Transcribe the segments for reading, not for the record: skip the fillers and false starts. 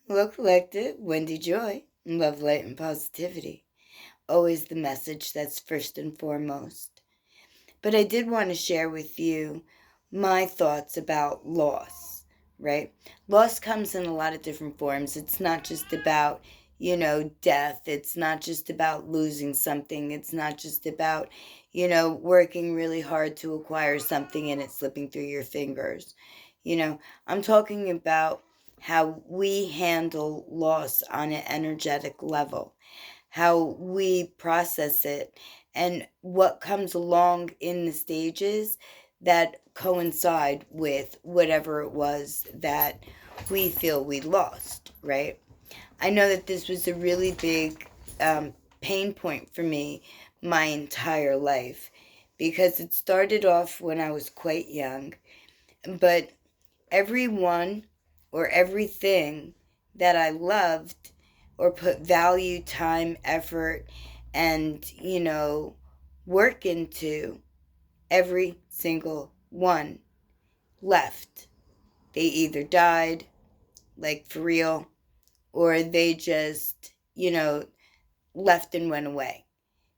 Hello, Collective. Wendy Joy. Love, light, and positivity. Always the message that's first and foremost. But I did want to share with you my thoughts about loss, right? Loss comes in a lot of different forms. It's not just about, death. It's not just about losing something. It's not just about, working really hard to acquire something and it slipping through your fingers. I'm talking about how we handle loss on an energetic level, how we process it, and what comes along in the stages that coincide with whatever it was that we feel we lost, right? I know that this was a really big pain point for me my entire life because it started off when I was quite young, but everyone or everything that I loved or put value, time, effort, and, work into, every single one left. They either died, like for real, or they just, left and went away.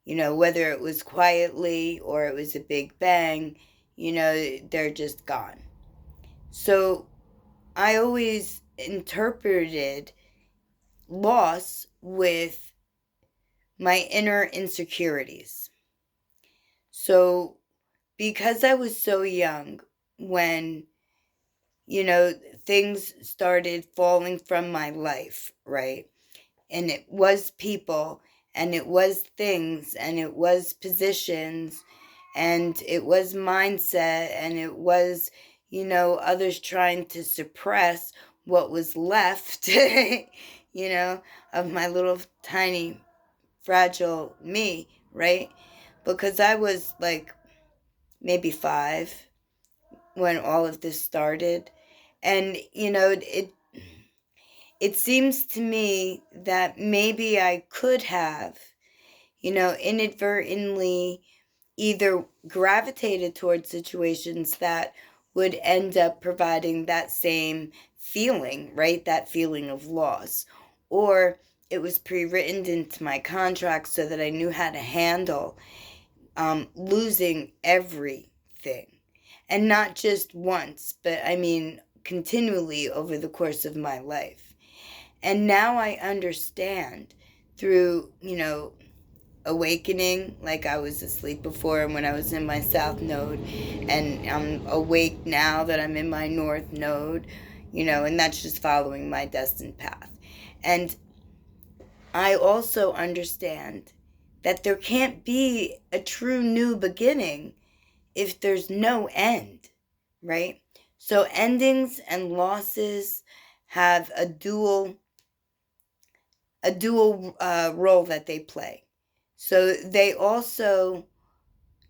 Whether it was quietly or it was a big bang, they're just gone. So I always interpreted loss with my inner insecurities. So, because I was so young when, things started falling from my life, right? And it was people, and it was things, and it was positions, and it was mindset, and it was, others trying to suppress what was left, of my little tiny fragile me, right? Because I was like maybe 5 when all of this started. And, it seems to me that maybe I could have, inadvertently either gravitated towards situations that would end up providing that same feeling, right? That feeling of loss. Or it was pre-written into my contract so that I knew how to handle losing everything. And not just once, but I mean continually over the course of my life. And now I understand through, awakening, like I was asleep before and when I was in my south node, and I'm awake now that I'm in my north node, and that's just following my destined path. And I also understand that there can't be a true new beginning if there's no end, right? So endings and losses have a dual role that they play. So they also,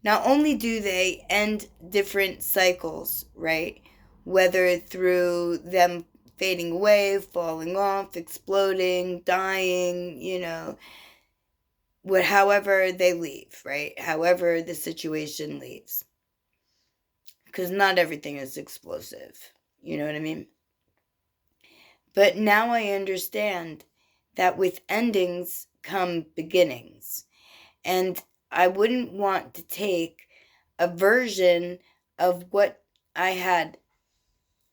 not only do they end different cycles, right? Whether through them fading away, falling off, exploding, dying, however they leave, right? However the situation leaves. Because not everything is explosive. You know what I mean? But now I understand that with endings come beginnings. And I wouldn't want to take a version of what I had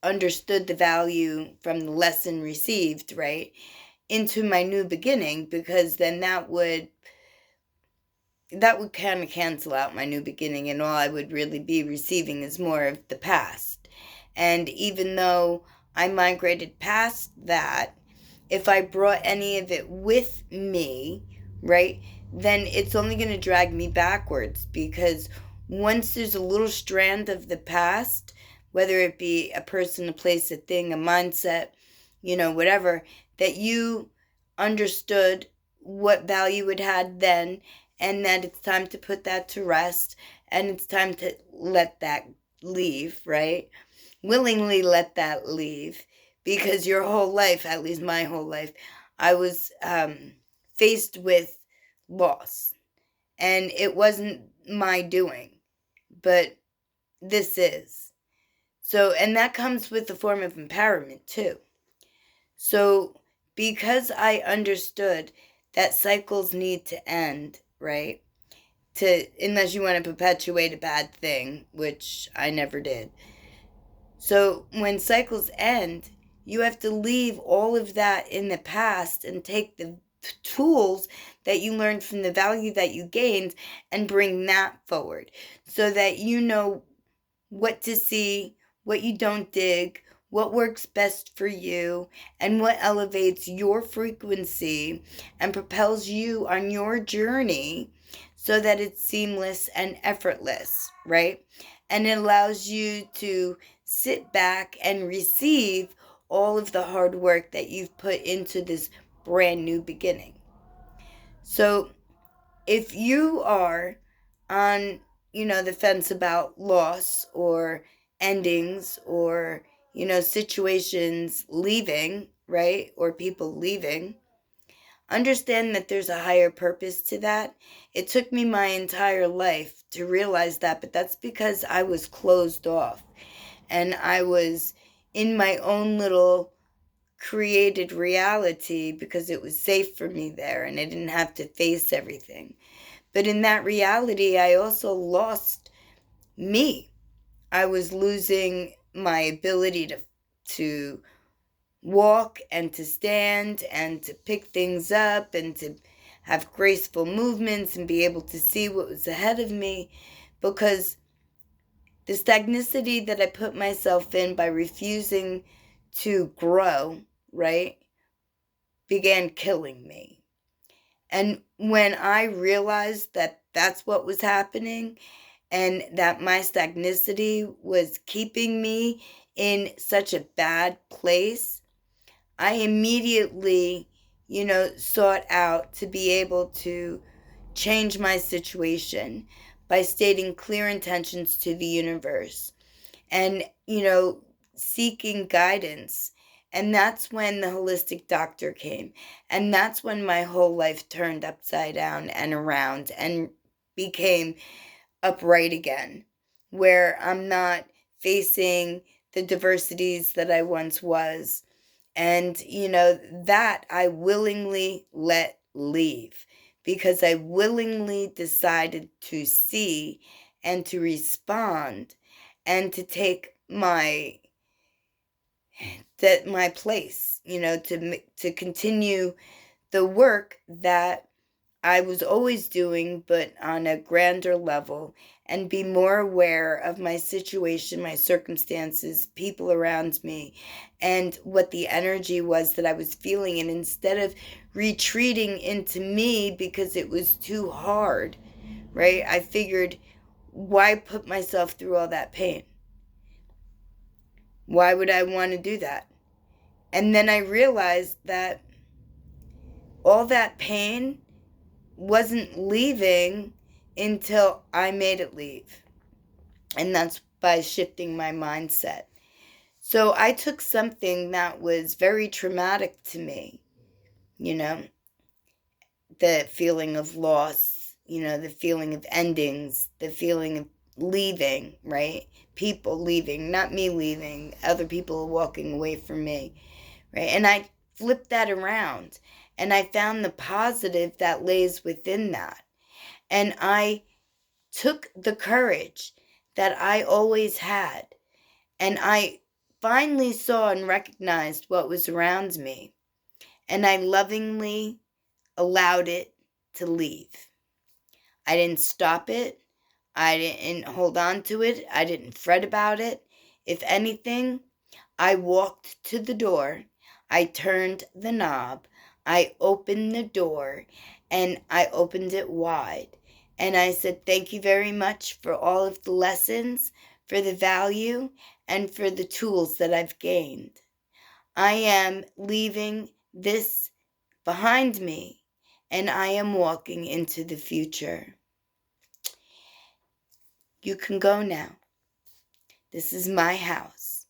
understood the value from the lesson received, right, into my new beginning, because then that would kind of cancel out my new beginning, and all I would really be receiving is more of the past. And even though I migrated past that, if I brought any of it with me, right, then it's only going to drag me backwards, because once there's a little strand of the past, whether it be a person, a place, a thing, a mindset, whatever, that you understood what value it had then, and that it's time to put that to rest, and it's time to let that leave, right? Willingly let that leave, because your whole life, at least my whole life, I was faced with loss. And it wasn't my doing, but this is. So, and that comes with a form of empowerment too. So because I understood that cycles need to end, right? Unless you want to perpetuate a bad thing, which I never did. So when cycles end, you have to leave all of that in the past and take the tools that you learned from the value that you gained and bring that forward so that you know what to see, what you don't dig, what works best for you, and what elevates your frequency and propels you on your journey so that it's seamless and effortless, right? And it allows you to sit back and receive all of the hard work that you've put into this brand new beginning. So if you are on, the fence about loss or endings or, situations leaving, right? Or people leaving, understand that there's a higher purpose to that. It took me my entire life to realize that, but that's because I was closed off and I was in my own little created reality because it was safe for me there and I didn't have to face everything. But in that reality, I also lost me. I was losing my ability to walk and to stand and to pick things up and to have graceful movements and be able to see what was ahead of me because the stagnicity that I put myself in by refusing to grow, right, began killing me. And when I realized that that's what was happening and that my stagnicity was keeping me in such a bad place, I immediately, sought out to be able to change my situation by stating clear intentions to the universe and, seeking guidance. And that's when the holistic doctor came. And that's when my whole life turned upside down and around and became upright again, where I'm not facing the diversities that I once was. And, that I willingly let leave because I willingly decided to see and to respond and to take my place, to continue the work that I was always doing, but on a grander level, and be more aware of my situation, my circumstances, people around me, and what the energy was that I was feeling. And instead of retreating into me because it was too hard, right? I figured, why put myself through all that pain? Why would I want to do that? And then I realized that all that pain wasn't leaving until I made it leave. And that's by shifting my mindset. So I took something that was very traumatic to me, you know, the feeling of loss, the feeling of endings, the feeling of leaving, right? People leaving, not me leaving, other people walking away from me, right? And I flipped that around and I found the positive that lays within that. And I took the courage that I always had and I finally saw and recognized what was around me. And I lovingly allowed it to leave. I didn't stop it. I didn't hold on to it. I didn't fret about it. If anything, I walked to the door. I turned the knob. I opened the door and I opened it wide. And I said, thank you very much for all of the lessons, for the value, and for the tools that I've gained. I am leaving this behind me and I am walking into the future. You can go now. This is my house.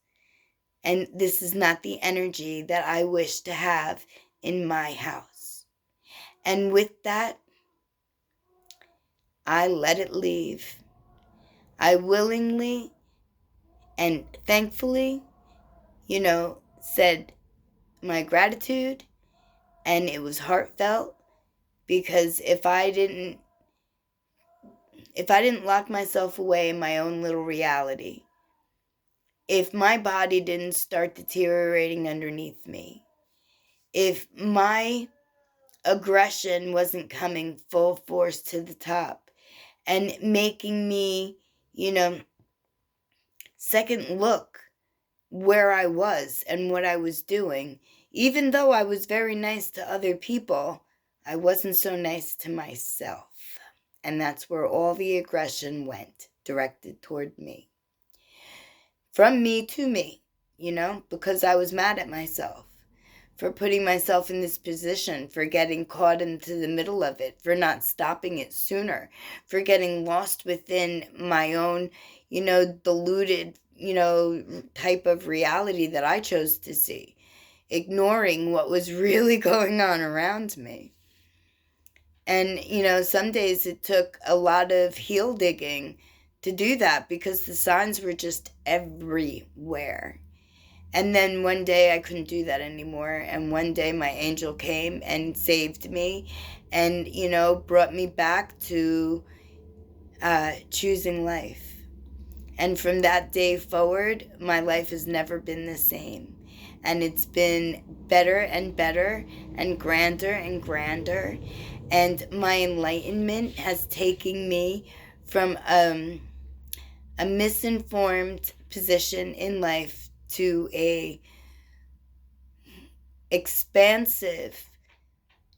And this is not the energy that I wish to have in my house. And with that, I let it leave. I willingly and thankfully, said my gratitude And it was heartfelt, because if I didn't lock myself away in my own little reality, if my body didn't start deteriorating underneath me, if my aggression wasn't coming full force to the top and making me, second look where I was and what I was doing, even though I was very nice to other people, I wasn't so nice to myself. And that's where all the aggression went, directed toward me. From me to me, because I was mad at myself for putting myself in this position, for getting caught into the middle of it, for not stopping it sooner, for getting lost within my own, deluded, type of reality that I chose to see, ignoring what was really going on around me. And, some days it took a lot of heel digging to do that, because the signs were just everywhere. And then one day I couldn't do that anymore. And one day my angel came and saved me and, brought me back to choosing life. And from that day forward, my life has never been the same. And it's been better and better and grander. And my enlightenment has taken me from a misinformed position in life to a expansive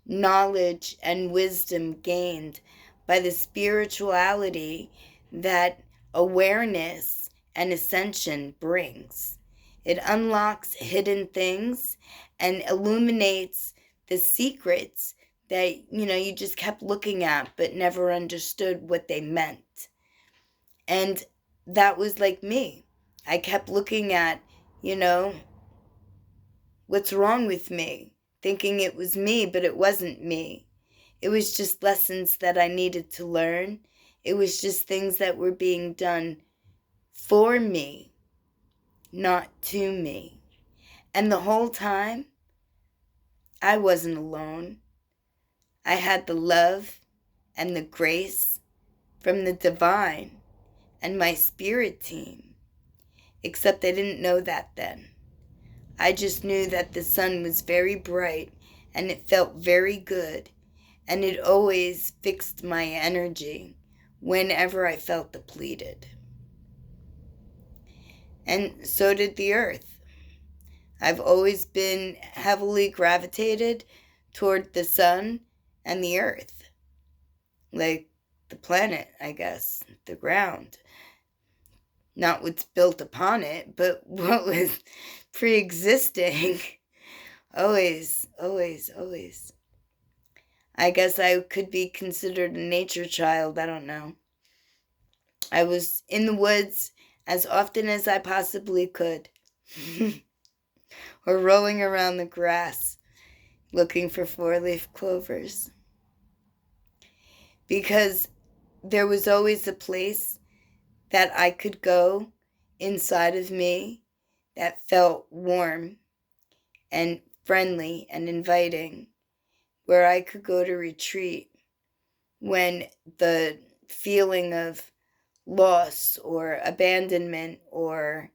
knowledge and wisdom gained by the spirituality that awareness and ascension brings. It unlocks hidden things and illuminates the secrets that, you just kept looking at but never understood what they meant. And that was like me. I kept looking at, what's wrong with me, thinking it was me, but it wasn't me. It was just lessons that I needed to learn. It was just things that were being done for me, not to me. And the whole time, I wasn't alone. I had the love and the grace from the divine and my spirit team. Except I didn't know that then. I just knew that the sun was very bright and it felt very good, and it always fixed my energy whenever I felt depleted. And so did the earth. I've always been heavily gravitated toward the sun and the earth. Like the planet, I guess, the ground. Not what's built upon it, but what was pre-existing. Always. I guess I could be considered a nature child, I don't know. I was in the woods as often as I possibly could. Or rolling around the grass, looking for four-leaf clovers. Because there was always a place that I could go inside of me that felt warm and friendly and inviting, where I could go to retreat when the feeling of loss or abandonment or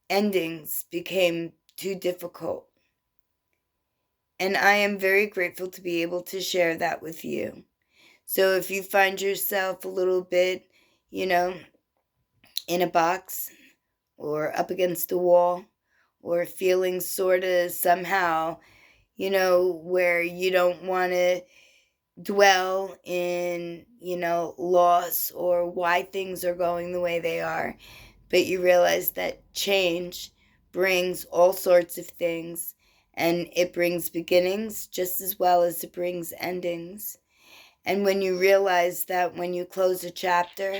endings became too difficult. And I am very grateful to be able to share that with you. So if you find yourself a little bit, in a box or up against a wall, or feeling sort of somehow, where you don't want to dwell in, loss or why things are going the way they are, but you realize that change brings all sorts of things, and it brings beginnings just as well as it brings endings. And when you realize that when you close a chapter,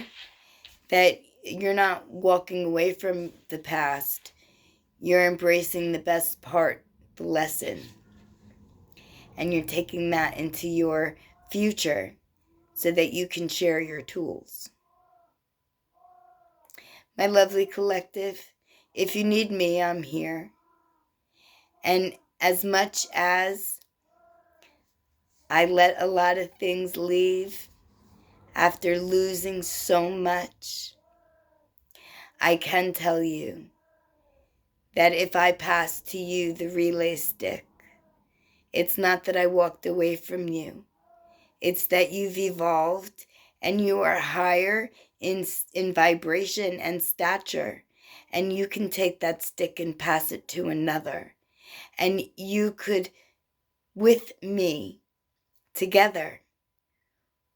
that you're not walking away from the past, you're embracing the best part, the lesson, and you're taking that into your future so that you can share your tools. My lovely collective, if you need me, I'm here. And as much as I let a lot of things leave after losing so much. I can tell you that if I pass to you the relay stick, it's not that I walked away from you. It's that you've evolved and you are higher in vibration and stature. And you can take that stick and pass it to another. And you could, with me, together,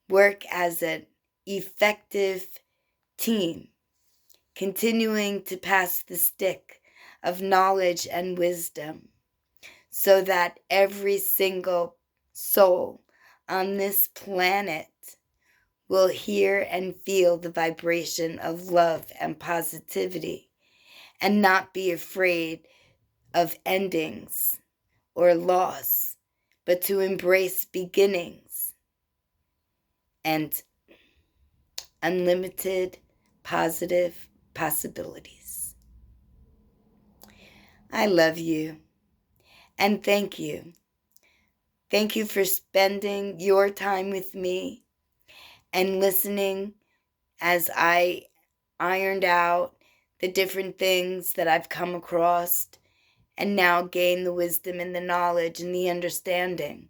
work as an effective team, continuing to pass the stick of knowledge and wisdom, so that every single soul on this planet will hear and feel the vibration of love and positivity and not be afraid of endings or loss, but to embrace beginnings and unlimited positive possibilities. I love you and thank you. Thank you for spending your time with me and listening as I ironed out the different things that I've come across and now gain the wisdom and the knowledge and the understanding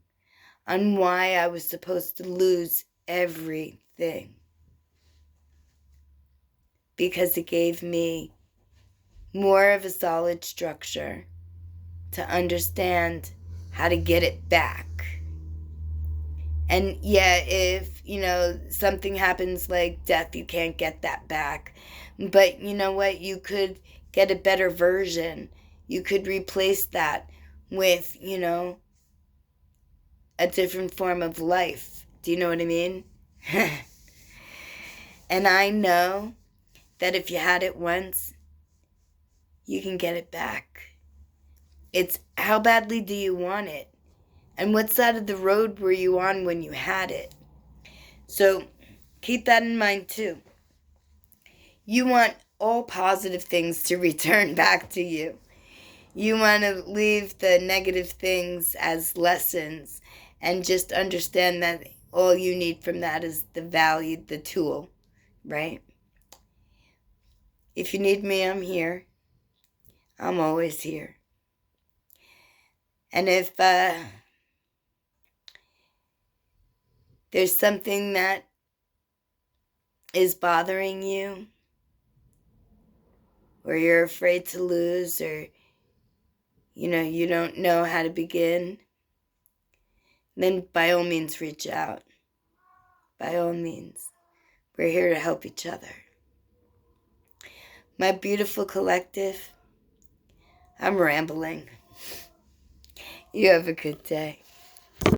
on why I was supposed to lose everything. Because it gave me more of a solid structure to understand how to get it back. And yeah, if, something happens like death, you can't get that back. But you know what? You could get a better version. You could replace that with, a different form of life. Do you know what I mean? And I know that if you had it once, you can get it back. It's how badly do you want it? And what side of the road were you on when you had it? So keep that in mind too. You want all positive things to return back to you. You want to leave the negative things as lessons and just understand that all you need from that is the value, the tool, right? If you need me, I'm here. I'm always here. And if there's something that is bothering you, or you're afraid to lose, or you don't know how to begin, then by all means reach out. By all means. We're here to help each other. My beautiful collective, I'm rambling. You have a good day.